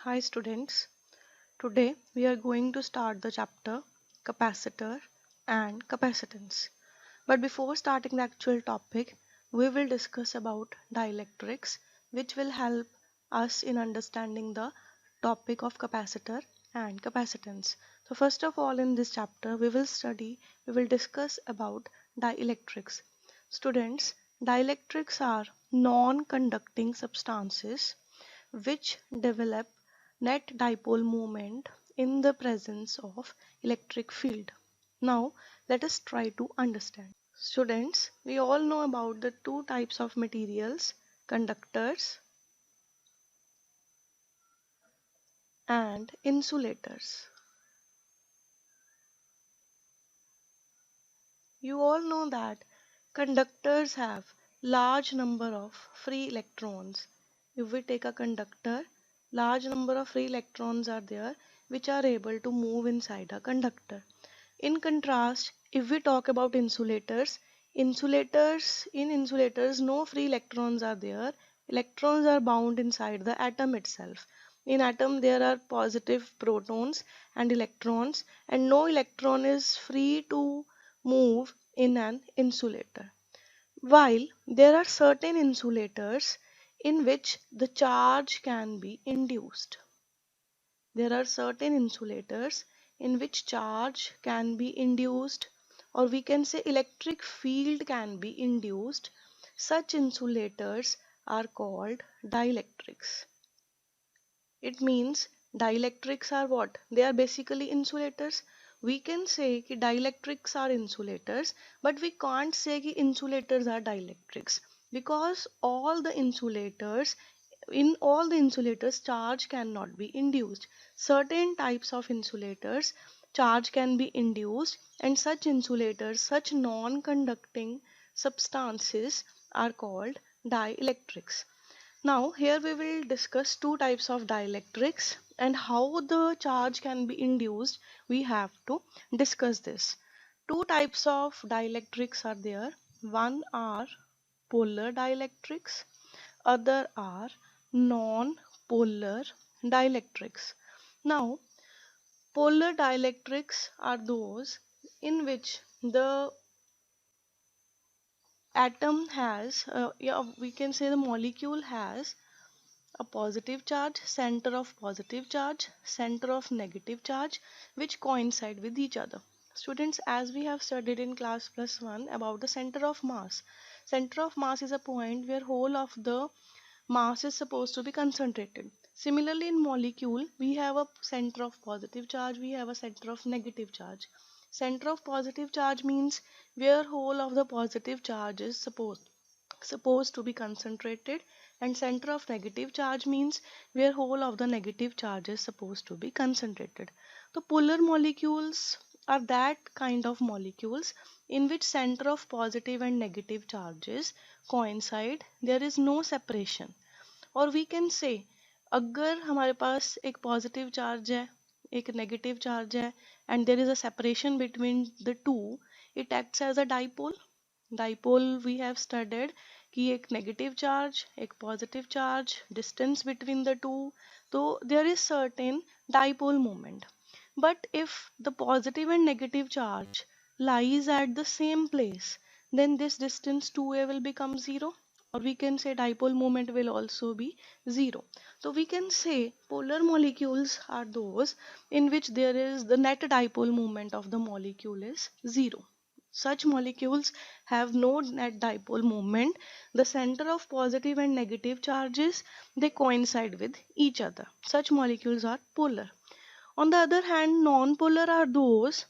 Hi students, today we are going to start the chapter capacitor and capacitance. But before starting the actual topic, we will discuss about dielectrics which will help us in understanding the topic of capacitor and capacitance. So first of all in this chapter we will discuss about dielectrics. Students, dielectrics are non-conducting substances which develop net dipole moment in the presence of electric field. Now let us try to understand. Students, we all know about the two types of materials, conductors and insulators. You all know that conductors have large number of free electrons. If we take a conductor, large number of free electrons are there which are able to move inside a conductor. In contrast, if we talk about insulators no free electrons are there. Electrons are bound inside the atom itself. In atom there are positive protons and electrons, and no electron is free to move in an insulator. While there are certain insulators in which the charge can be induced. There are certain insulators in which charge can be induced, or we can say electric field can be induced. Such insulators are called dielectrics. It means dielectrics are what? They are basically insulators. We can say कि dielectrics are insulators, but we can't say कि insulators are dielectrics, because in all the insulators charge cannot be induced. Certain types of insulators charge can be induced, and such insulators, such non-conducting substances are called dielectrics. Now here we will discuss two types of dielectrics and how the charge can be induced. We have to discuss this. Two types of dielectrics are there. One are polar dielectrics, other are non-polar dielectrics. Now polar dielectrics are those in which the atom has, we can say the molecule has a positive charge, center of positive charge, center of negative charge, which coincide with each other. Students, as we have studied in class plus 1 about the center of mass. Center of mass is a point where whole of the mass is supposed to be concentrated. Similarly, in molecule, we have a center of positive charge, we have a center of negative charge. Center of positive charge means where whole of the positive charge is supposed to be concentrated, and center of negative charge means where whole of the negative charge is supposed to be concentrated. The polar molecules are that kind of molecules in which center of positive and negative charges coincide. There is no separation. और we can say अगर हमारे पास एक positive charge है एक negative charge है and there is a separation between the two, it acts as a dipole. Dipole we have studied कि एक नेगेटिव चार्ज एक positive charge distance between the two, तो there is certain dipole moment. But if the positive and negative charge lies at the same place, then this distance 2a will become 0, or we can say dipole moment will also be 0. So we can say polar molecules are those in which there is the net dipole moment of the molecule is 0. Such molecules have no net dipole moment. The center of positive and negative charges, they coincide with each other. Such molecules are polar. On the other hand, non-polar are those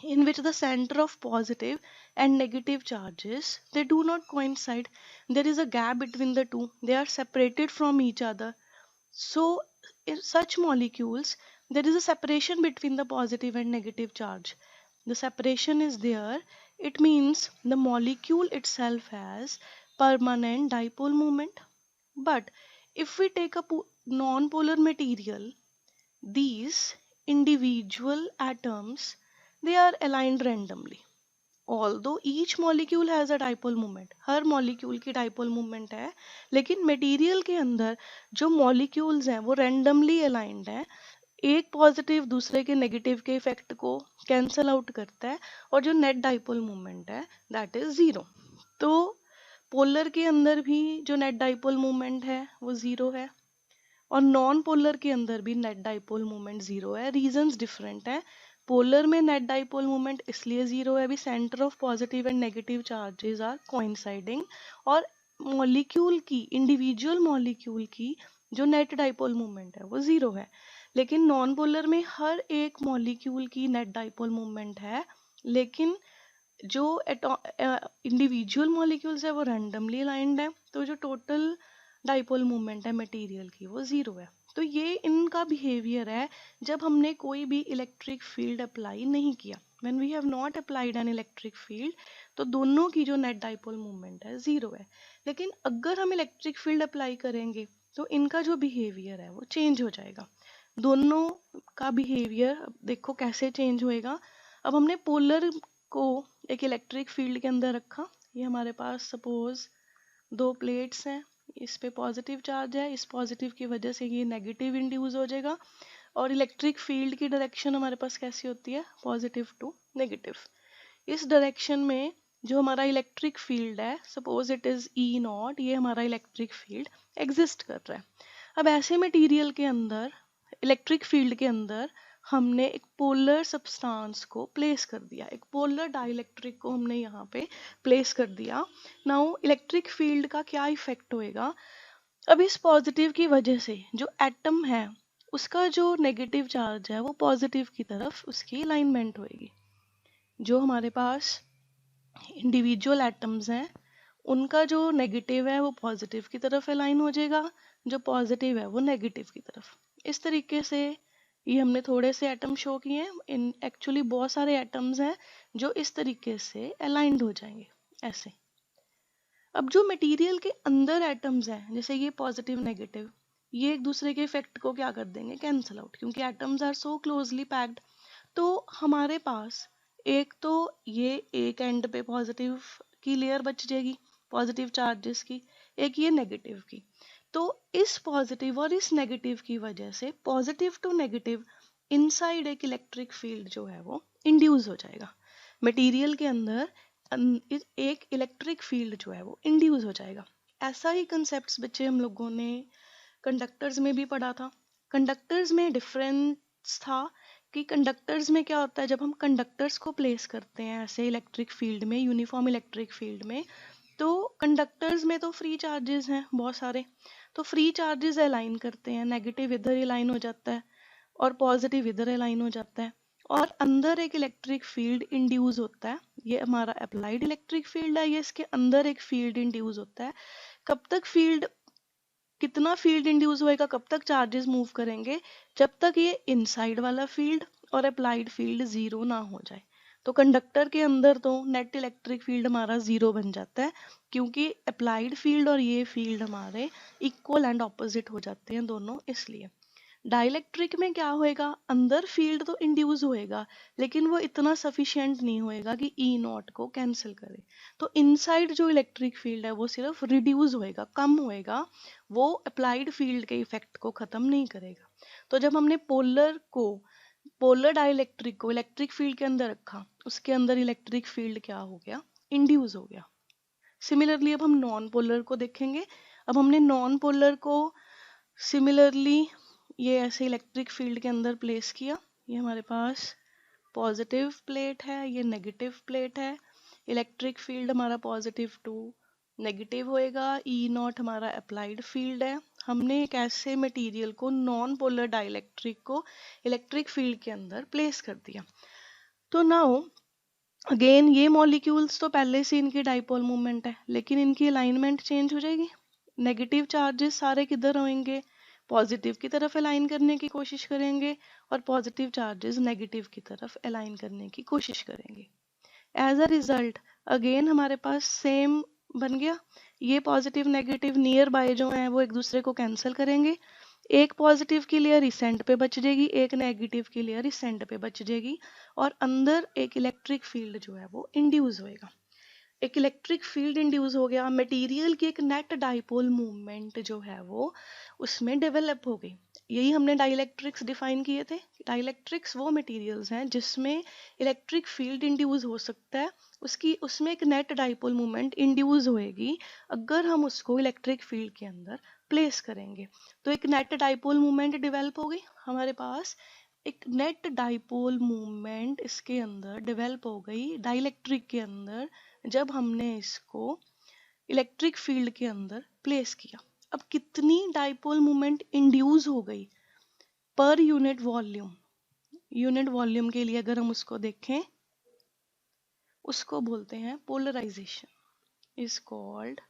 in which the center of positive and negative charges, they do not coincide. There is a gap between the two. They are separated from each other. So in such molecules, there is a separation between the positive and negative charge. The separation is there. It means the molecule itself has permanent dipole moment. But if we take a non-polar material, these individual atoms, they are aligned randomly. Although each molecule has a dipole moment, her molecule की dipole moment है, लेकिन material के अंदर जो molecules हैं वो randomly aligned हैं, एक पॉजिटिव दूसरे के नेगेटिव के इफेक्ट को कैंसल आउट करता है, और जो नेट डाइपोल मोमेंट है दैट इज ज़ीरो। तो पोलर के अंदर भी जो नेट डाइपोल मोमेंट है वो ज़ीरो है, और नॉन पोलर के अंदर भी नेट डाइपोल मोमेंट ज़ीरो है। रीजंस डिफरेंट है। पोलर में नेट डाइपोल मोमेंट इसलिए ज़ीरो है, अभी centre of positive and negative charges are coinciding, और मॉलिक्यूल की, इंडिविजुअल मॉलिक्यूल की जो नेट डाइपोल मोमेंट है वो ज़ीरो है। लेकिन नॉन पोलर में हर एक मॉलिक्यूल की नेट डाइपोल मोमेंट है, लेकिन जो इंडिविजुअल मॉलिक्यूल्स है वो रैंडमली अलाइंड है, तो जो टोटल डाइपोल मोमेंट है मटेरियल की वो ज़ीरो है। तो ये इनका बिहेवियर है जब हमने कोई भी इलेक्ट्रिक फील्ड अप्लाई नहीं किया। When we have not applied an electric field, तो दोनों की जो नेट डाइपोल मोमेंट है ज़ीरो है। लेकिन अगर हम इलेक्ट्रिक फील्ड अप्लाई करेंगे तो इनका जो बिहेवियर है वो चेंज हो जाएगा। दोनों का बिहेवियर देखो कैसे चेंज होएगा। अब हमने पोलर को एक इलेक्ट्रिक फील्ड के अंदर रखा, ये हमारे पास सपोज दो प्लेट्स हैं, इस पे पॉजिटिव चार्ज है, इस पॉजिटिव की वजह से ये नेगेटिव इंड्यूस हो जाएगा, और इलेक्ट्रिक फील्ड की डायरेक्शन हमारे पास कैसी होती है, पॉजिटिव टू नेगेटिव। इस डायरेक्शन में जो हमारा इलेक्ट्रिक फील्ड है, suppose it is E not, ये हमारा इलेक्ट्रिक फील्ड एग्जिस्ट कर रहा है। अब ऐसे मटेरियल के अंदर इलेक्ट्रिक फील्ड के अंदर हमने एक पोलर सब्सटेंस को प्लेस कर दिया, एक पोलर डाइलेक्ट्रिक को हमने यहाँ पे प्लेस कर दिया। नाउ इलेक्ट्रिक फील्ड का क्या इफेक्ट होएगा, अब इस पॉजिटिव की वजह से जो एटम है उसका जो नेगेटिव चार्ज है वो पॉजिटिव की तरफ उसकी अलाइनमेंट होएगी। जो हमारे पास इंडिविजुअल एटम्स हैं उनका जो नेगेटिव है वो पॉजिटिव की तरफ अलाइन हो जाएगा, जो पॉजिटिव है वो नेगेटिव की तरफ। इस तरीके से ये हमने थोड़े से एटम शो किए हैं, इन एक्चुअली बहुत सारे एटम्स हैं जो इस तरीके से अलाइंड हो जाएंगे ऐसे। अब जो मटेरियल के अंदर एटम्स हैं, जैसे ये पॉजिटिव नेगेटिव, ये एक दूसरे के इफेक्ट को क्या कर देंगे, कैंसल आउट, क्योंकि atoms are so closely packed. तो हमारे पास एक तो ये एक एंड पे पॉजिटिव की लेयर बच जाएगी पॉजिटिव चार्जेस की, एक ये नेगेटिव की। तो इस पॉजिटिव और इस नेगेटिव की वजह से पॉजिटिव टू नेगेटिव इनसाइड एक इलेक्ट्रिक फील्ड जो है वो इंड्यूस हो जाएगा। मटेरियल के अंदर एक इलेक्ट्रिक फील्ड जो है वो इंड्यूस हो जाएगा। ऐसा ही कंसेप्ट बच्चे हम लोगों ने कंडक्टर्स में भी पढ़ा था। कंडक्टर्स में डिफरेंस था कि कंडक्टर्स में क्या होता है, जब हम कंडक्टर्स को प्लेस करते हैं ऐसे इलेक्ट्रिक फील्ड में, यूनिफॉर्म इलेक्ट्रिक फील्ड में, तो कंडक्टर्स में तो फ्री चार्जेस हैं बहुत सारे, तो फ्री चार्जेस अलाइन करते हैं, नेगेटिव इधर अलाइन हो जाता है और पॉजिटिव इधर अलाइन हो जाता है, और अंदर एक इलेक्ट्रिक फील्ड इंड्यूस होता है। ये हमारा अप्लाइड इलेक्ट्रिक फील्ड है, ये इसके अंदर एक फील्ड इंड्यूस होता है। कब तक फील्ड, कितना फील्ड इंड्यूस होएगा, कब तक चार्जेस मूव करेंगे, जब तक ये इनसाइड वाला फील्ड और अप्लाइड फील्ड जीरो ना हो जाए। तो कंडक्टर के अंदर तो नेट इलेक्ट्रिक फील्ड हमारा जीरो बन जाता है, क्योंकि अप्लाइड फील्ड और ये फील्ड हमारे इक्वल एंड ऑपोजिट हो जाते हैं दोनों, इसलिए। डाइलेक्ट्रिक में क्या होएगा, अंदर फील्ड तो इंड्यूस होएगा लेकिन वो इतना सफिशिएंट नहीं होएगा कि ई नॉट को कैंसिल करे। तो इनसाइड जो इलेक्ट्रिक फील्ड है वो सिर्फ रिड्यूस होएगा, कम होएगा, वो अप्लाइड फील्ड के इफेक्ट को खत्म नहीं करेगा। तो जब हमने पोलर डाइलेक्ट्रिक को इलेक्ट्रिक फील्ड के अंदर रखा, उसके अंदर इलेक्ट्रिक फील्ड क्या हो गया, इंड्यूस हो गया। सिमिलरली अब हम नॉन पोलर को देखेंगे। अब हमने नॉन पोलर को सिमिलरली ये ऐसे इलेक्ट्रिक फील्ड के अंदर प्लेस किया, ये हमारे पास पॉजिटिव प्लेट है, ये नेगेटिव प्लेट है, इलेक्ट्रिक फील्ड हमारा पॉजिटिव टू नेगेटिव होएगा, ई नॉट हमारा अप्लाइड फील्ड है। हमने एक ऐसे मटेरियल को, नॉन पोलर डाइलेक्ट्रिक को इलेक्ट्रिक फील्ड के अंदर प्लेस कर दिया। तो नाउ अगेन ये मॉलिक्यूल्स तो पहले से इनकी डाइपोल मूवमेंट है, लेकिन इनकी अलाइनमेंट चेंज हो जाएगी। नेगेटिव चार्जेस सारे किधर होंगे, पॉजिटिव की तरफ अलाइन करने की कोशिश करेंगे, और पॉजिटिव चार्जेस नेगेटिव की तरफ अलाइन करने की कोशिश करेंगे। एज अ रिजल्ट अगेन हमारे पास सेम बन गया, ये पॉजिटिव नेगेटिव नियर बाय जो है वो एक दूसरे को कैंसिल करेंगे, एक पॉजिटिव की लेयर इस एंड पे बच जाएगी, एक नेगेटिव की लेयर इस एंड पे बच जाएगी, और अंदर एक इलेक्ट्रिक फील्ड जो है वो इंड्यूस होएगा। एक इलेक्ट्रिक फील्ड इंड्यूस हो गया, मटेरियल की एक नेट डाइपोल मूवमेंट जो है वो उसमें डेवलप हो गई। यही हमने डाइलेक्ट्रिक्स डिफाइन किए थे। डाइलेक्ट्रिक्स वो मटेरियल्स हैं जिसमें इलेक्ट्रिक फील्ड इंड्यूस हो सकता है, उसमें एक नेट डाइपोल मूवमेंट इंड्यूस होएगी अगर हम उसको इलेक्ट्रिक फील्ड के अंदर प्लेस करेंगे। तो एक नेट डाइपोल मूवमेंट डेवलप हो गई हमारे पास, एक नेट डाइपोल मूवमेंट इसके अंदर डेवलप हो गई डाइलेक्ट्रिक के अंदर, जब हमने इसको इलेक्ट्रिक फील्ड के अंदर प्लेस किया। अब कितनी डाइपोल मूवमेंट इंड्यूस हो गई पर यूनिट वॉल्यूम, यूनिट वॉल्यूम के लिए अगर हम उसको देखें, उसको बोलते हैं पोलराइजेशन, इज कॉल्ड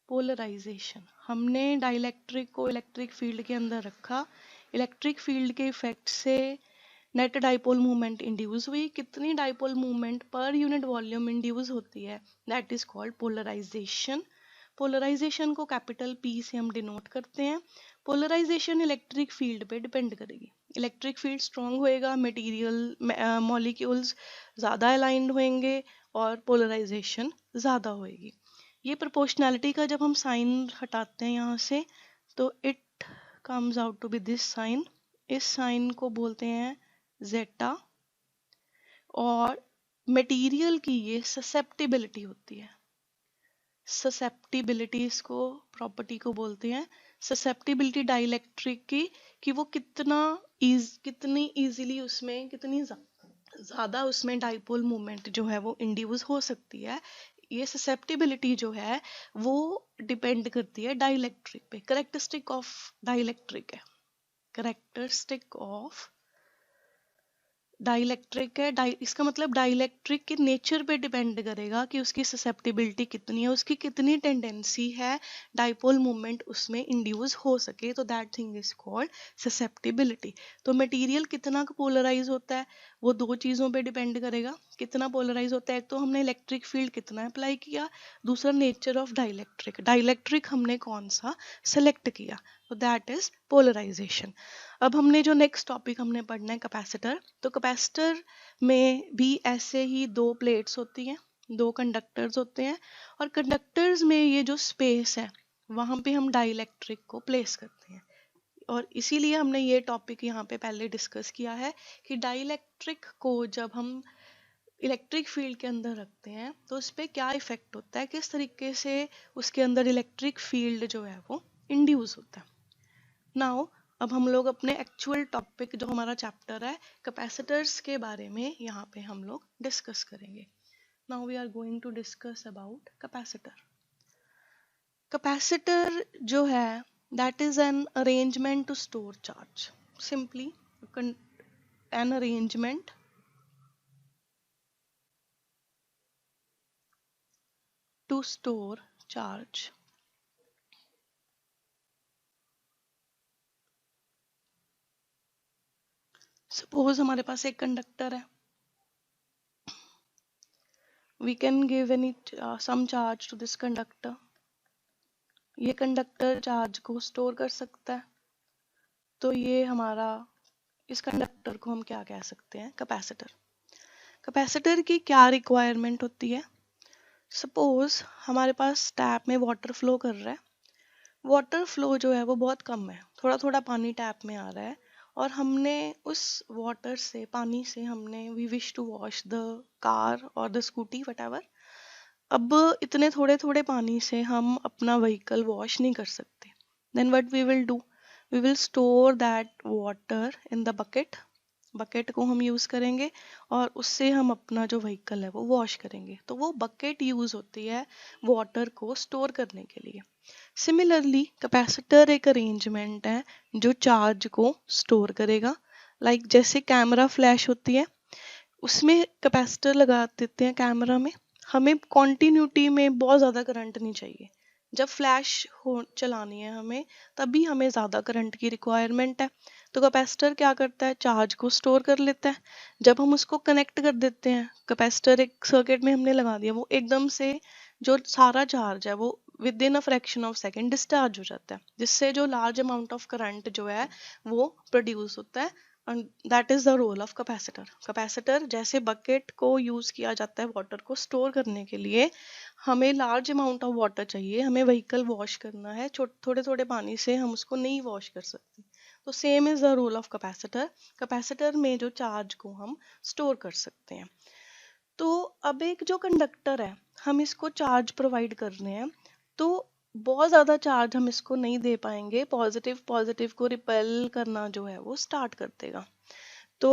पोलराइजेशन। हमने डाइलेक्ट्रिक को इलेक्ट्रिक फील्ड के अंदर रखा, इलेक्ट्रिक फील्ड के इफेक्ट से नेट डाइपोल मूवमेंट इंड्यूस हुई, कितनी डाइपोल मूवमेंट पर यूनिट वॉल्यूम इंड्यूस होती है, that is called polarisation. Polarisation को कैपिटल पी से हम डिनोट करते हैं। पोलराइजेशन इलेक्ट्रिक फील्ड पे डिपेंड करेगी, इलेक्ट्रिक फील्ड स्ट्रॉन्ग होएगा, मटेरियल मॉलिक्यूल्स ज़्यादा अलाइंड होंगे और पोलराइजेशन ज़्यादा होएगी। ये प्रोपोर्शनैलिटी का जब हम साइन हटाते हैं यहाँ से, तो it comes out to be this sign, इस साइन को बोलते हैं जेटा, और मटेरियल की ये ससेप्टिबिलिटी होती है, ससेप्टिबिलिटी इसको प्रॉपर्टी को बोलते हैं, ससेप्टिबिलिटी डाइलेक्ट्रिक की, कि वो कितनी इजीली उसमें कितनी ज़्यादा उसमें डाइपोल मूवमेंट जो है वो इंड्यूस हो सकती है। ये ससेप्टिबिलिटी जो है वो डिपेंड करती है डाइलेक्ट्रिक पे, करेक्टरिस्टिक ऑफ डाइलेक्ट्रिक है, करेक्टरिस्टिक ऑफ डाइलेक्ट्रिक है। इसका मतलब डाइलेक्ट्रिक के नेचर पे डिपेंड करेगा कि उसकी ससेप्टिबिलिटी कितनी है, उसकी कितनी टेंडेंसी है डाइपोल मूवमेंट उसमें इंड्यूस हो सके, तो that thing is called susceptibility. तो मटेरियल कितना पोलराइज होता है वो दो चीज़ों पे डिपेंड करेगा, कितना पोलराइज होता है, एक तो हमने इलेक्ट्रिक फील्ड कितना अप्लाई किया, दूसरा नेचर ऑफ डाइलेक्ट्रिक, डाइलेक्ट्रिक हमने कौन सा सेलेक्ट किया, तो दैट इज पोलराइजेशन। अब हमने जो नेक्स्ट टॉपिक हमने पढ़ना है कैपेसिटर, तो कैपेसिटर में भी ऐसे ही दो प्लेट्स होती हैं, दो कंडक्टर्स होते हैं, और कंडक्टर्स में ये जो स्पेस है वहाँ पे हम डाइलेक्ट्रिक को प्लेस करते हैं, और इसीलिए हमने ये टॉपिक यहाँ पे पहले डिस्कस किया है कि डाइलेक्ट्रिक को जब हम इलेक्ट्रिक फील्ड के अंदर रखते हैं तो उस पर क्या इफेक्ट होता है, किस तरीके से उसके अंदर इलेक्ट्रिक फील्ड जो है वो इंड्यूस होता है। नाउ अब हम लोग अपने एक्चुअल टॉपिक जो हमारा चैप्टर है कैपेसिटर्स के बारे में यहाँ पे हम लोग डिस्कस करेंगे। Now we are going to discuss about capacitor. Capacitor जो है that is an arrangement to store charge, simply an arrangement to store charge. Suppose हमारे पास एक कंडक्टर है, we can give any some charge to this conductor, ये conductor charge को store कर सकता है, तो ये हमारा, इस कंडक्टर को हम क्या कह सकते हैं, कैपेसिटर। कैपेसिटर की क्या रिक्वायरमेंट होती है, सपोज हमारे पास टैप में वाटर फ्लो कर रहा है, वाटर फ्लो जो है वो बहुत कम है, थोड़ा थोड़ा पानी टैप में आ रहा है, और हमने उस वाटर से, पानी से हमने we wish to wash the car और द स्कूटी व्हाटएवर। अब इतने थोड़े थोड़े पानी से हम अपना व्हीकल वॉश नहीं कर सकते, then what we will do, we will store that water in the bucket, bucket को हम यूज़ करेंगे और उससे हम अपना जो व्हीकल है वो वॉश करेंगे, तो वो बकेट यूज़ होती है वाटर को स्टोर करने के लिए। सिमिलरली कैपेसिटर एक अरेंजमेंट है जो चार्ज को स्टोर करेगा, लाइक जैसे कैमरा फ्लैश होती है, उसमें कैपेसिटर लगा देते हैं कैमरा में, हमें कॉन्टिन्यूटी में बहुत ज़्यादा करंट नहीं चाहिए, जब फ्लैश हो चलानी है हमें तभी हमें ज़्यादा करंट की रिक्वायरमेंट है, तो कैपेसिटर क्या करता है, चार्ज को स्टोर कर लेता है। जब हम उसको कनेक्ट कर देते हैं, कैपेसिटर एक सर्किट में हमने लगा दिया, वो एकदम से जो सारा चार्ज है वो with in a fraction of second discharge हो जाता है, जिससे जो लार्ज अमाउंट ऑफ करंट जो है वो प्रोड्यूस होता है। And that is the role of capacitor. Capacitor जैसे बकेट को यूज किया जाता है वाटर को स्टोर करने के लिए, हमें लार्ज अमाउंट ऑफ वाटर चाहिए, हमें व्हीकल वॉश करना है, थोड़े थोड़े पानी से हम उसको नहीं वॉश कर सकते, तो same is the role of capacitor. Capacitor में जो चार्ज को हम स्टोर कर सकते हैं। तो अब एक जो कंडक्टर है, हम इसको चार्ज प्रोवाइड कर रहे हैं, तो बहुत ज़्यादा चार्ज हम इसको नहीं दे पाएंगे, पॉजिटिव पॉजिटिव को रिपेल करना जो है वो स्टार्ट कर देगा। तो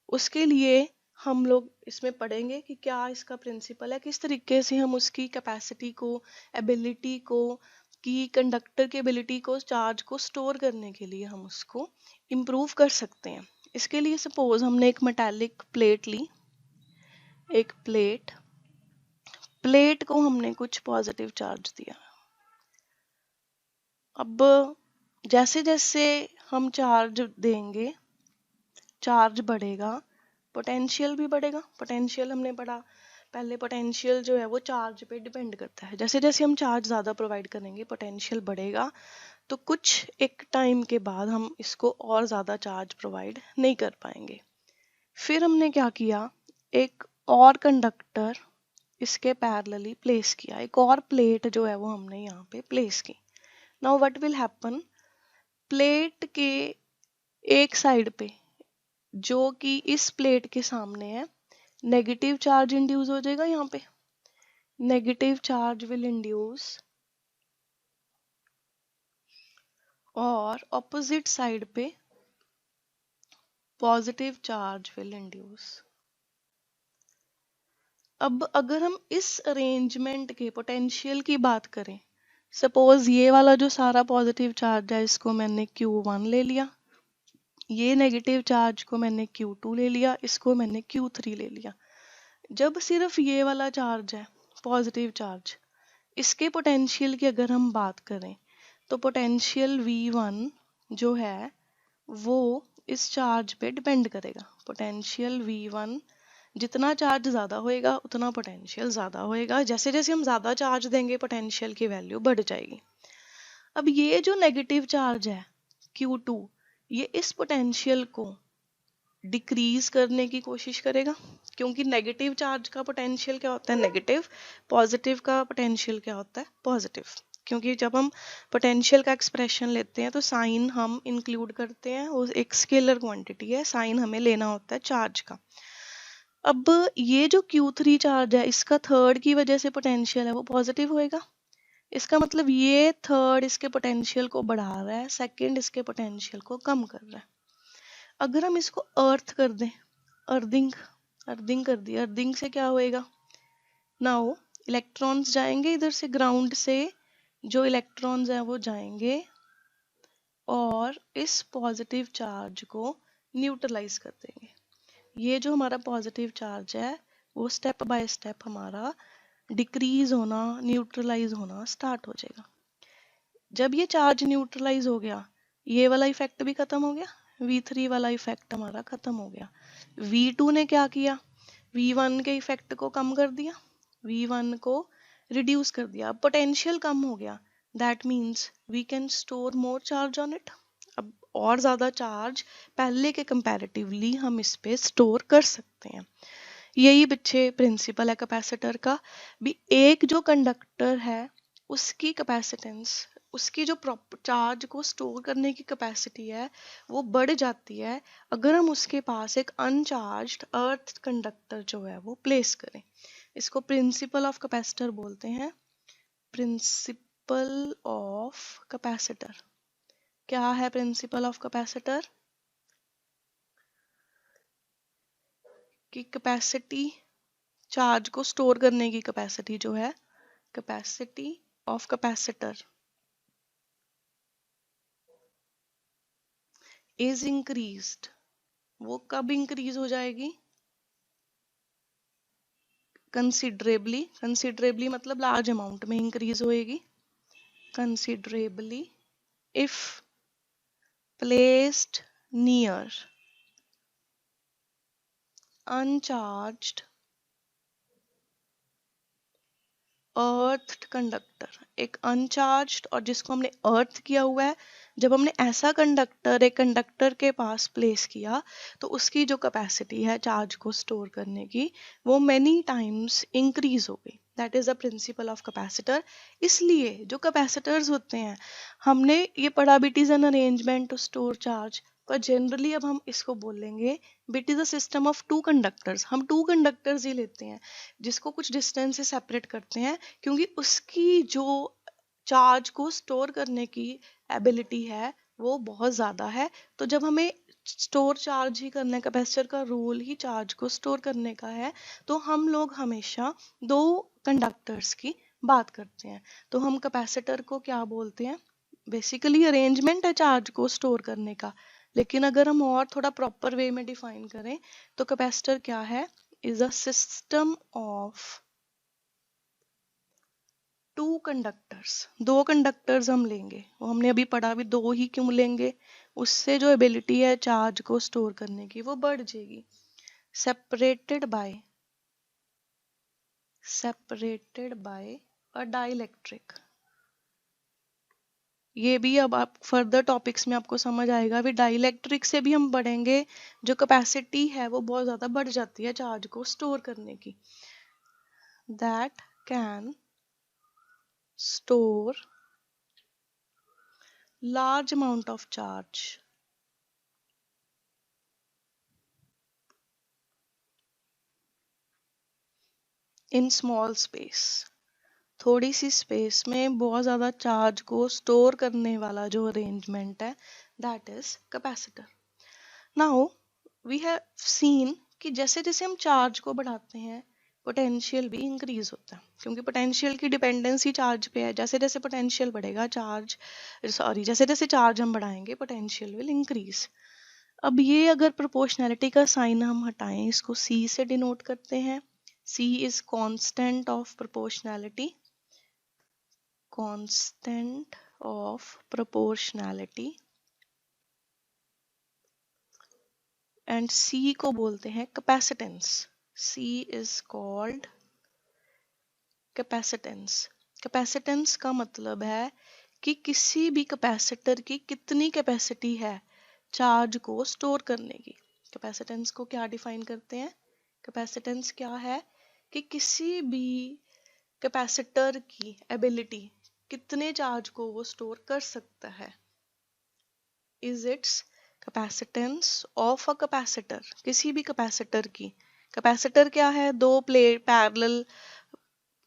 उसके लिए हम लोग इसमें पढ़ेंगे कि क्या इसका प्रिंसिपल है, किस तरीके से हम उसकी कैपेसिटी को, एबिलिटी को, कि कंडक्टर की एबिलिटी को, चार्ज को स्टोर करने के लिए हम उसको इम्प्रूव कर सकते हैं। इसके लिए सपोज हमने एक मेटालिक प्लेट ली, एक प्लेट को हमने कुछ पॉजिटिव चार्ज दिया। अब जैसे जैसे हम चार्ज देंगे, चार्ज बढ़ेगा, पोटेंशियल भी बढ़ेगा। पोटेंशियल हमने पढ़ा पहले, पोटेंशियल जो है वो चार्ज पे डिपेंड करता है। जैसे जैसे हम चार्ज ज़्यादा प्रोवाइड करेंगे पोटेंशियल बढ़ेगा, तो कुछ एक टाइम के बाद हम इसको और ज़्यादा चार्ज प्रोवाइड नहीं कर पाएंगे। फिर हमने क्या किया, एक और कंडक्टर इसके पैरेलली प्लेस किया, एक और प्लेट जो है वो हमने यहाँ पे प्लेस की। Now what will happen, plate के एक साइड पे जो कि इस प्लेट के सामने है, नेगेटिव चार्ज इंड्यूस हो जाएगा। यहाँ पे नेगेटिव चार्ज विल इंड्यूस, और ऑपोजिट साइड पे पॉजिटिव चार्ज विल इंड्यूस। अब अगर हम इस अरेंजमेंट के पोटेंशियल की बात करें, सपोज ये वाला जो सारा पॉजिटिव चार्ज है इसको मैंने Q1 ले लिया, ये नेगेटिव चार्ज को मैंने Q2 ले लिया, इसको मैंने Q3 ले लिया। जब सिर्फ ये वाला चार्ज है पॉजिटिव चार्ज, इसके पोटेंशियल की अगर हम बात करें, तो पोटेंशियल V1 जो है वो इस चार्ज पे डिपेंड करेगा। पोटेंशियल V1, जितना चार्ज ज़्यादा होएगा उतना पोटेंशियल ज़्यादा होएगा। जैसे जैसे हम ज़्यादा चार्ज देंगे पोटेंशियल की वैल्यू बढ़ जाएगी। अब ये जो नेगेटिव चार्ज है Q2, ये इस पोटेंशियल को डिक्रीज करने की कोशिश करेगा, क्योंकि नेगेटिव चार्ज का पोटेंशियल क्या होता है, नेगेटिव। पॉजिटिव का पोटेंशियल क्या होता है, पॉजिटिव। क्योंकि जब हम पोटेंशियल का एक्सप्रेशन लेते हैं तो साइन हम इंक्लूड करते हैं, वो एक स्केलर क्वांटिटी है, साइन हमें लेना होता है चार्ज का। अब ये जो Q3 चार्ज है, इसका थर्ड की वजह से पोटेंशियल है वो पॉजिटिव होएगा। इसका मतलब ये थर्ड इसके पोटेंशियल को बढ़ा रहा है, सेकंड इसके पोटेंशियल को कम कर रहा है। अगर हम इसको अर्थ कर दें, अर्थिंग अर्थिंग कर दी, अर्थिंग से क्या होएगा, नाउ इलेक्ट्रॉन्स जाएंगे इधर से, ग्राउंड से जो इलेक्ट्रॉन्स हैं वो जाएंगे और इस पॉजिटिव चार्ज को न्यूट्रलाइज कर देंगे। ये जो हमारा पॉजिटिव चार्ज है वो स्टेप बाय स्टेप हमारा डिक्रीज होना, न्यूट्रलाइज होना स्टार्ट हो जाएगा। जब ये चार्ज न्यूट्रलाइज हो गया, ये वाला इफेक्ट भी खत्म हो गया, V3 वाला इफेक्ट हमारा खत्म हो गया। V2 ने क्या किया, V1 के इफेक्ट को कम कर दिया, V1 को रिड्यूस कर दिया। अब पोटेंशियल कम हो गया, that means we can store more charge on it. अब और ज़्यादा चार्ज पहले के कंपैरेटिवली हम इस पे स्टोर कर सकते हैं। यही बच्चे प्रिंसिपल है कैपेसिटर का भी। एक जो कंडक्टर है उसकी कैपेसिटेंस, उसकी जो चार्ज को स्टोर करने की कैपेसिटी है वो बढ़ जाती है अगर हम उसके पास एक अनचार्ज्ड अर्थ कंडक्टर जो है वो प्लेस करें। इसको प्रिंसिपल ऑफ कैपेसिटर बोलते हैं, प्रिंसिपल ऑफ कैपेसिटर। क्या है प्रिंसिपल ऑफ कैपेसिटर, कि कैपेसिटी, चार्ज को स्टोर करने की कैपेसिटी जो है, capacity of capacitor is increased. वो कब इंक्रीज हो जाएगी, कंसिडरेबली। कंसिडरेबली मतलब लार्ज अमाउंट में इंक्रीज होएगी, considerably if placed near uncharged earthed conductor, एक अनचार्ज्ड और जिसको हमने अर्थ किया हुआ है, जब हमने ऐसा कंडक्टर एक कंडक्टर के पास प्लेस किया तो उसकी जो कैपेसिटी है चार्ज को स्टोर करने की वो मेनी टाइम्स इंक्रीज हो गई। That is the principle of capacitor. इसलिए जो कैपेसिटर्स होते हैं, हमने ये पढ़ा it is an arrangement to store charge, पर जनरली अब हम इसको बोलेंगे it is a system of two conductors. हम टू कंडक्टर्स ही लेते हैं जिसको कुछ डिस्टेंस से सेपरेट करते हैं, क्योंकि उसकी जो चार्ज को स्टोर करने की एबिलिटी है वो बहुत ज़्यादा है। तो जब हमें स्टोर चार्ज ही करना है, कैपेसिटर का रोल ही चार्ज को स्टोर करने का है, तो हम लोग हमेशा दो कंडक्टर्स की बात करते हैं। तो हम कैपेसिटर को क्या बोलते हैं? बेसिकली अरेंजमेंट है चार्ज को स्टोर करने का। लेकिन अगर हम और थोड़ा प्रॉपर वे में डिफाइन करें तो कैपेसिटर क्या है? Is a system of two conductors. दो कंडक्टर्स हम लेंगे, वो हमने अभी पढ़ा, अभी दो ही क्यों लेंगे? उससे जो एबिलिटी है चार्ज को स्टोर करने की वो बढ़ जाएगी। Separated by a dielectric. ये भी अब आप फर्दर टॉपिक्स में आपको समझ आएगा। अभी डाइलेक्ट्रिक से भी हम बढ़ेंगे, जो कैपेसिटी है वो बहुत ज़्यादा बढ़ जाती है चार्ज को स्टोर करने की। That can store large amount of charge in small space। थोड़ी सी स्पेस में बहुत ज़्यादा चार्ज को स्टोर करने वाला जो अरेंजमेंट है, that is capacitor. Now we have seen कि जैसे जैसे हम चार्ज को बढ़ाते हैं पोटेंशियल भी इंक्रीज होता है, क्योंकि पोटेंशियल की डिपेंडेंसी चार्ज पे है। जैसे जैसे पोटेंशियल बढ़ेगा जैसे जैसे चार्ज हम बढ़ाएंगे पोटेंशियल विल इंक्रीज। अब ये अगर प्रोपोर्शनैलिटी का साइन हम हटाएं, इसको C से डिनोट करते हैं। C is constant of proportionality, constant of proportionality. And C को बोलते हैं capacitance. C is called capacitance. Capacitance का मतलब है कि किसी भी कैपेसिटर की कितनी कैपेसिटी है चार्ज को स्टोर करने की। कैपेसिटेंस को क्या डिफाइन करते हैं? कैपेसिटेंस क्या है कि किसी भी कैपेसिटर की एबिलिटी, कितने चार्ज को वो स्टोर कर सकता है, is it's capacitance of a capacitor. किसी भी कैपेसिटर की, कैपेसिटर क्या है? दो प्लेट पैरेलल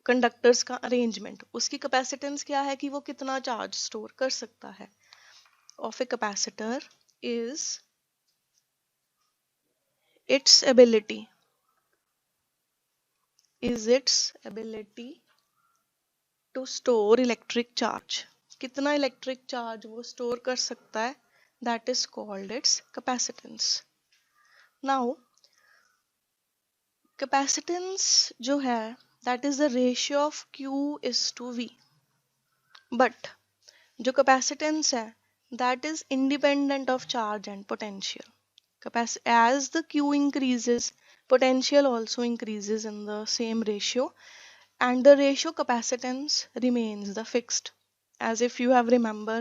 कंडक्टर्स का अरेंजमेंट। उसकी कैपेसिटेंस क्या है कि वो कितना चार्ज स्टोर कर सकता है। Of a capacitor is its ability to store electric charge। कितना इलेक्ट्रिक चार्ज वो स्टोर कर सकता है, that is called its capacitance। now capacitance जो है that is the ratio of Q is to V, but जो capacitance है that is independent of charge and potential। As the Q increases, potential also increases in the same ratio, and the ratio capacitance remains the fixed। As if you have remember,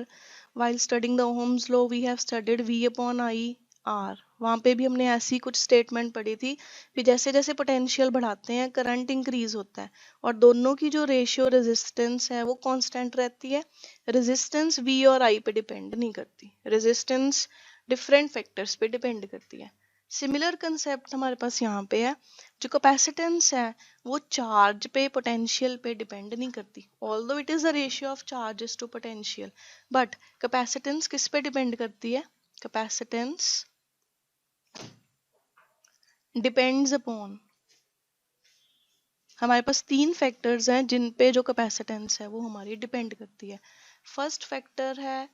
while studying the Ohm's law we have studied V upon I R। वहाँ पे भी हमने ऐसी कुछ statement पढ़ी थी कि जैसे जैसे पोटेंशियल बढ़ाते हैं करंट इंक्रीज होता है, और दोनों की जो रेशियो रेजिस्टेंस है वो कांस्टेंट रहती है। रेजिस्टेंस V और I पे डिपेंड नहीं करती, रेजिस्टेंस डिफरेंट फैक्टर्स पे डिपेंड करती है। सिमिलर कंसेप्ट हमारे पास यहाँ पे है। जो कैपेसिटेंस है वो चार्ज पे पोटेंशियल पे डिपेंड नहीं करती, although it is the ratio of charges to potential, but capacitance किस पे डिपेंड करती है? कैपेसिटेंस डिपेंड्स अपॉन, हमारे पास तीन फैक्टर्स हैं जिन पे जो कैपेसिटेंस है वो हमारी डिपेंड करती है। फर्स्ट फैक्टर है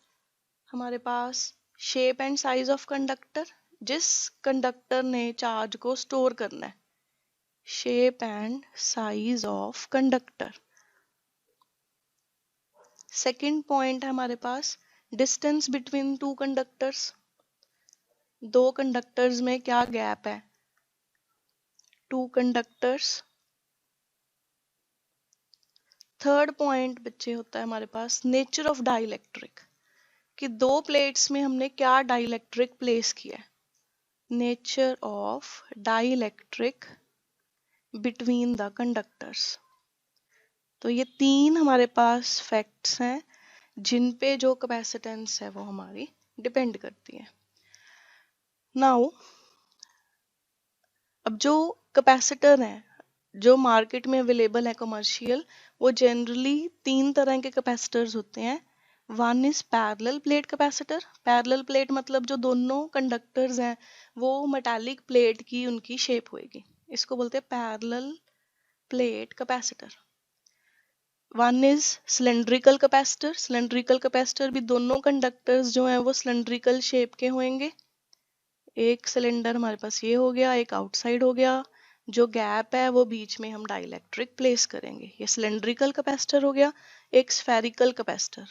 हमारे पास shape and size of conductor, जिस कंडक्टर ने चार्ज को स्टोर करना है, shape and size of conductor. Second point है हमारे पास डिस्टेंस बिटवीन टू कंडक्टर्स, दो कंडक्टर्स में क्या गैप है, टू कंडक्टर्स थर्ड पॉइंट बच्चे होता है हमारे पास नेचर ऑफ डाइलेक्ट्रिक, कि दो प्लेट्स में हमने क्या डाइलेक्ट्रिक प्लेस किया है. Nature of dielectric between the conductors. तो ये तीन हमारे पास फैक्ट्स हैं जिन पे जो कैपेसिटेंस है वो हमारी डिपेंड करती है. नाउ अब जो कैपेसिटर हैं जो मार्केट में अवेलेबल है कमर्शियल, वो जनरली तीन तरह के कैपेसिटर्स होते हैं. One is parallel plate capacitor. Parallel plate मतलब जो दोनों कंडक्टर्स हैं वो मेटालिक प्लेट की उनकी शेप होएगी, इसको बोलते हैं parallel plate capacitor. One is cylindrical capacitor. Cylindrical capacitor भी दोनों कंडक्टर्स जो हैं वो सिलेंड्रिकल शेप के होंगे. एक सिलेंडर हमारे पास ये हो गया, एक आउटसाइड हो गया, जो गैप है वो बीच में हम डाइलेक्ट्रिक प्लेस करेंगे. ये सिलेंड्रिकल कैपेसिटर हो गया. एक स्फेरिकल कैपेसिटर,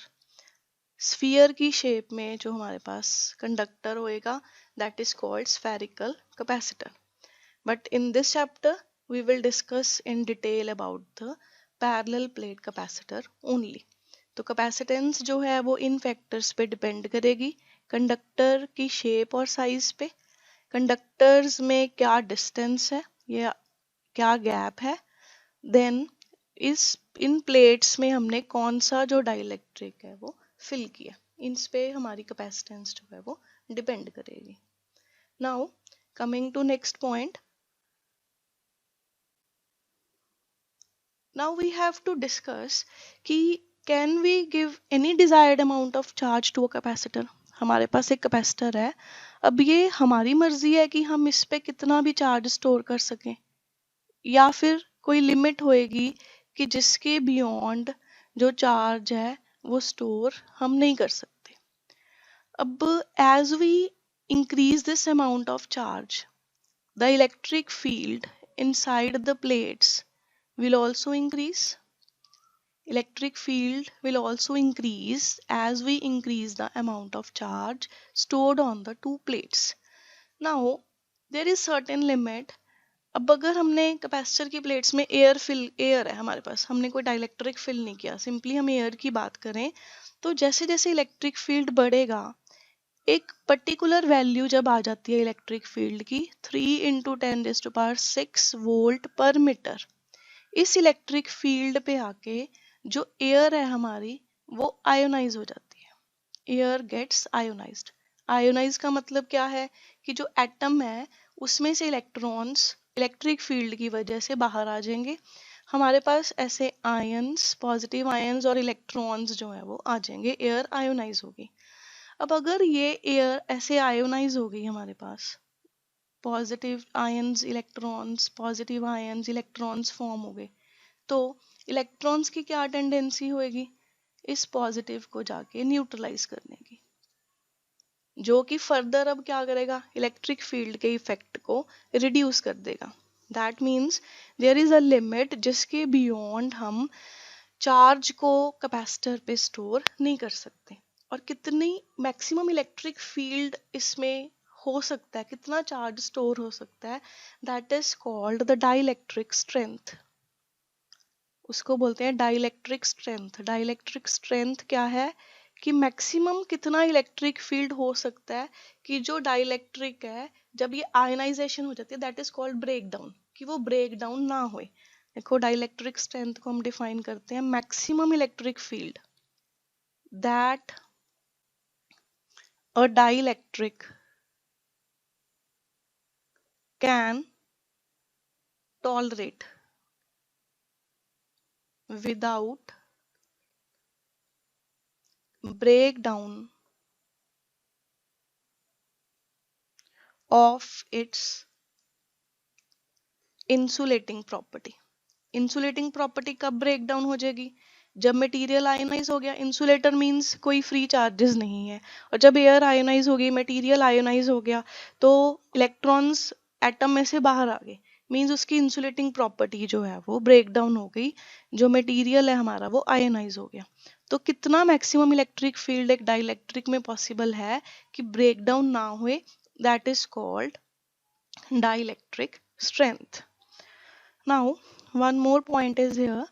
स्फीयर की शेप में जो हमारे पास कंडक्टर होएगा, that is called spherical capacitor. But in this chapter we will discuss in detail about the parallel plate capacitor only. तो कैपेसिटेंस जो है वो इन फैक्टर्स पे डिपेंड करेगी, कंडक्टर की शेप और साइज पे, कंडक्टर्स में क्या डिस्टेंस है या क्या गैप है, देन इस इन प्लेट्स में हमने कौन सा जो डाइलेक्ट्रिक है वो फिल किया, इन पे हमारी कैपेसिटेंस जो है वो डिपेंड करेगी. Now coming to next point. Now we have to discuss कि can we give any desired amount of charge to a capacitor. हमारे पास एक कैपेसिटर है, अब ये हमारी मर्जी है कि हम इस पे कितना भी चार्ज स्टोर कर सकें, या फिर कोई लिमिट होएगी कि जिसके बियॉन्ड जो चार्ज है वो स्टोर हम नहीं कर सकते. अब as we increase this amount of charge, the electric field inside the plates will also increase. Electric field will also increase as we increase the amount of charge stored on the two plates. Now there is certain limit. अब अगर हमने capacitor की plates में air है हमारे पास, हमने कोई dielectric fill नहीं किया, सिंपली हम एयर की बात करें, तो जैसे जैसे इलेक्ट्रिक फील्ड बढ़ेगा, एक पर्टिकुलर वैल्यू जब आ जाती है इलेक्ट्रिक फील्ड की 3 × 10⁻⁶ वोल्ट पर मीटर, इस इलेक्ट्रिक फील्ड पे आके जो एयर है हमारी वो आयोनाइज हो जाती है. Air gets ionised. आयोनाइज का मतलब क्या है कि जो एटम है उसमें से इलेक्ट्रॉन्स इलेक्ट्रिक फील्ड की वजह से बाहर आ जाएंगे. हमारे पास ऐसे आयंस, पॉजिटिव आयंस और इलेक्ट्रॉन्स जो है वो आ जाएंगे, एयर आयोनाइज होगी. अब अगर ये एयर ऐसे आयोनाइज हो गई, हमारे पास पॉजिटिव आयंस इलेक्ट्रॉन्स फॉर्म हो गए, तो इलेक्ट्रॉन्स की क्या टेंडेंसी होएगी, इस पॉजिटिव को जाके न्यूट्रलाइज करने की, जो कि फर्दर अब क्या करेगा, इलेक्ट्रिक फील्ड के इफेक्ट को रिड्यूस कर देगा. That means there is a limit जिसके बियॉन्ड हम चार्ज को कैपेसिटर पे स्टोर नहीं कर सकते. और कितनी मैक्सिमम इलेक्ट्रिक फील्ड इसमें हो सकता है, कितना चार्ज स्टोर हो सकता है, that is called the dielectric strength. उसको बोलते हैं डाइलेक्ट्रिक स्ट्रेंथ. डाइलेक्ट्रिक स्ट्रेंथ क्या है कि मैक्सिमम कितना इलेक्ट्रिक फील्ड हो सकता है कि जो डाइलेक्ट्रिक है जब ये आयनाइजेशन हो जाती है, that is called breakdown, कि वो ब्रेक डाउन ना होए. देखो डाइलेक्ट्रिक स्ट्रेंथ को हम डिफाइन करते हैं maximum electric field that a dielectric can tolerate without breakdown of its insulating property. Insulating property कब ब्रेक डाउन हो जाएगी, जब मटेरियल आयोनाइज हो गया. इंसुलेटर मींस कोई फ्री चार्जेस नहीं है, और जब एयर आयोनाइज हो गई, मटेरियल आयोनाइज हो गया, तो इलेक्ट्रॉन्स एटम में से बाहर आ गए, मींस उसकी इंसुलेटिंग प्रॉपर्टी जो है वो ब्रेक डाउन हो गई, जो मटेरियल है हमारा वो आयोनाइज हो गया. तो कितना मैक्सिमम इलेक्ट्रिक फील्ड एक डाइलेक्ट्रिक में पॉसिबल है कि ब्रेक डाउन ना हुए, that is called dielectric strength. Now one more point is here,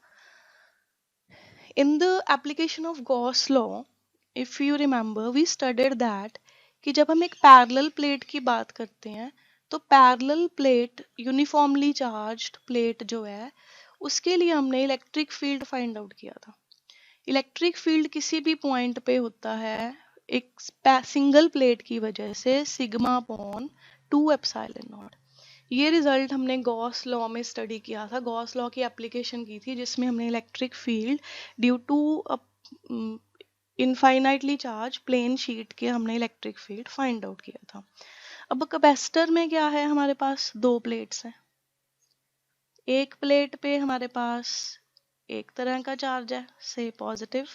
In the application of Gauss law, if you remember, we studied that कि जब हम एक पैरेलल प्लेट की बात करते हैं तो parallel plate uniformly charged plate जो है उसके लिए हमने इलेक्ट्रिक फील्ड फाइंड आउट किया था. इलेक्ट्रिक फील्ड किसी भी पॉइंट पे होता है एक सिंगल प्लेट की वजह से सिग्मा अपॉन 2 एप्सिलॉन नॉट. ये रिजल्ट हमने गॉस लॉ में स्टडी किया था. गॉस लॉ की एप्लीकेशन की थी जिसमें हमने electric field due to infinitely charge plane sheet के हमने इलेक्ट्रिक फील्ड फाइंड आउट किया था. अब कैपेसिटर में क्या है, हमारे पास दो प्लेट्स हैं. एक प्लेट पे हमारे पास एक तरह का चार्ज है, से पॉजिटिव,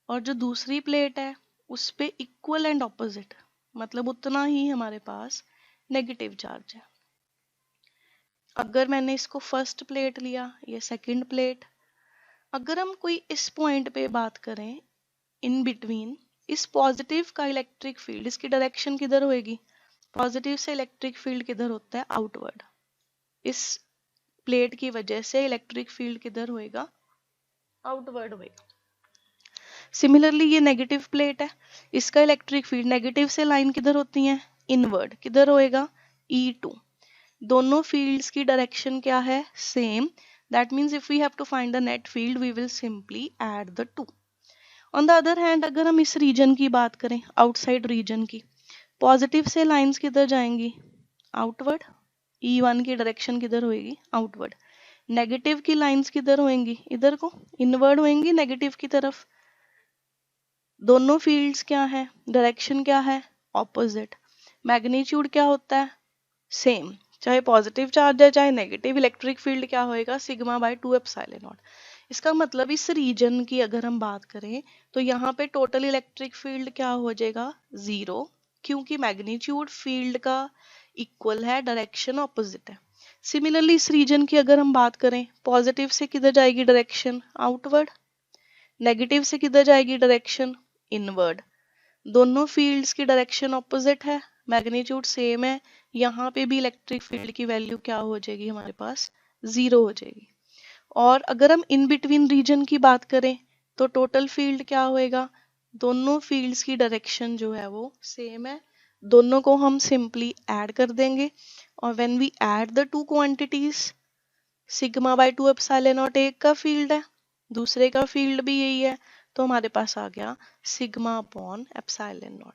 और जो दूसरी प्लेट है उस पे इक्वल एंड ऑपोजिट, मतलब उतना ही हमारे पास नेगेटिव चार्ज है. अगर मैंने इसको फर्स्ट प्लेट लिया, ये सेकंड प्लेट, अगर हम कोई इस पॉइंट पे बात करें इन बिटवीन, इस पॉजिटिव का इलेक्ट्रिक फील्ड, इसकी डायरेक्शन किधर होएगी, पॉजिटिव से इलेक्ट्रिक फील्ड किधर होता है, आउटवर्ड. इस प्लेट की वजह से इलेक्ट्रिक फील्ड किधर होएगा, आउटवर्ड होएगा. सिमिलरली ये नेगेटिव प्लेट है, इसका इलेक्ट्रिक फील्ड नेगेटिव से लाइन किधर होती है, इनवर्ड, किधर होएगा, E2. दोनों फील्ड्स की डायरेक्शन क्या है, same. That means if we have to find the net field we will simply add the two. On the other hand अगर हम इस रीजन की बात करें, आउटसाइड रीजन की, पॉजिटिव से लाइंस किधर जाएंगी, आउटवर्ड. E1 की डायरेक्शन किधर होएगी, आउटवर्ड. नेगेटिव की लाइंस किधर होएंगी, इधर को, इनवर्ड होएंगी नेगेटिव की तरफ. दोनों फील्ड्स क्या है, डायरेक्शन क्या है, ऑपोजिट. मैग्नीट्यूड क्या होता है, सेम. चाहे पॉजिटिव चार्ज है चाहे नेगेटिव, इलेक्ट्रिक फील्ड क्या होएगा, सिग्मा बाय 2 एप्सिलॉन नॉट. इसका मतलब इस रीजन की अगर हम बात करें तो यहाँ पे टोटल इलेक्ट्रिक फील्ड क्या हो जाएगा, 0, क्योंकि मैग्नीट्यूड फील्ड का इक्वल है, डायरेक्शन ऑपोजिट है. सिमिलरली इस रीजन की अगर हम बात करें, पॉजिटिव से किधर जाएगी डायरेक्शन, आउटवर्ड. नेगेटिव से किधर जाएगी डायरेक्शन, इनवर्ड. दोनों फील्ड्स की डायरेक्शन ऑपोजिट है, मैग्नीट्यूड सेम है. यहाँ पे भी इलेक्ट्रिक फील्ड की वैल्यू क्या हो जाएगी, हमारे पास 0 हो जाएगी. और अगर हम इन बिटवीन रीजन की बात करें तो टोटल फील्ड क्या होएगा, दोनों फील्ड्स की डायरेक्शन जो है वो सेम है. दोनों को हम सिंपली ऐड कर देंगे, और when we add the two quantities, sigma by 2 epsilon naught एक का फील्ड है, दूसरे का फील्ड भी यही है, तो हमारे पास आ गया सिग्मा अपॉन एप्सिलॉन नॉट.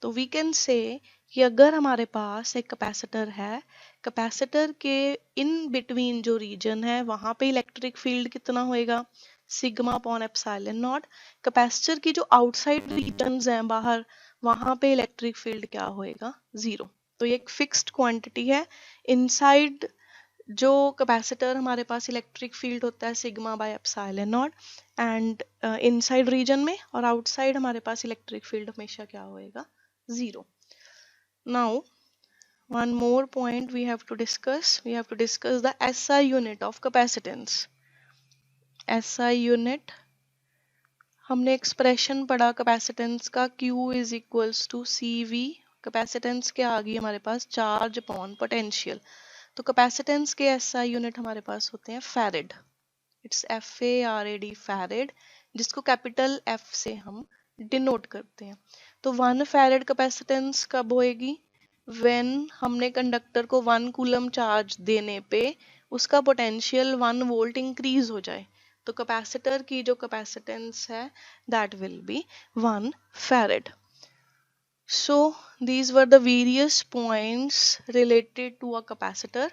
तो वी कैन से कि अगर हमारे पास एक कैपेसिटर है, कैपेसिटर के इन बिटवीन जो रीजन है वहां पे इलेक्ट्रिक फील्ड कितना होएगा, sigma upon epsilon not. Capacitor की जो आउटसाइड रीजन्स हैं बाहर, वहां पे इलेक्ट्रिक फील्ड क्या होएगा, 0. तो ये एक फिक्स्ड क्वांटिटी है. इनसाइड जो कैपेसिटर हमारे पास इलेक्ट्रिक फील्ड होता है sigma by epsilon naught, and inside region में, और आउटसाइड हमारे पास इलेक्ट्रिक फील्ड हमेशा क्या होएगा, 0. Now, one more point we have to discuss. We have to discuss the SI unit of capacitance. SI unit, हमने एक्सप्रेशन पढ़ा कैपेसिटेंस का, Q is equals to CV. Capacitance क्या आ गई हमारे पास, चार्ज अपॉन पोटेंशियल. तो कैपेसिटेंस के SI यूनिट हमारे पास होते हैं फैरेड. इट्स FARAD, फैरेड, जिसको कैपिटल F से हम डिनोट करते हैं. तो 1 फैरेड कैपेसिटेंस कब होएगी, व्हेन हमने कंडक्टर को 1 कूलम चार्ज देने पे उसका पोटेंशियल 1 वोल्ट इंक्रीज हो जाए. तो कैपेसिटर की जो कैपेसिटेंस है that will be 1 farad. So these were the various points related to a capacitor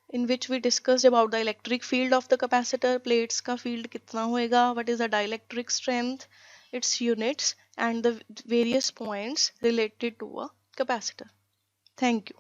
in which we discussed about the electric field of the capacitor, plates का field कितना होएगा, what is the dielectric strength, its units, and the various points related to a capacitor. Thank you.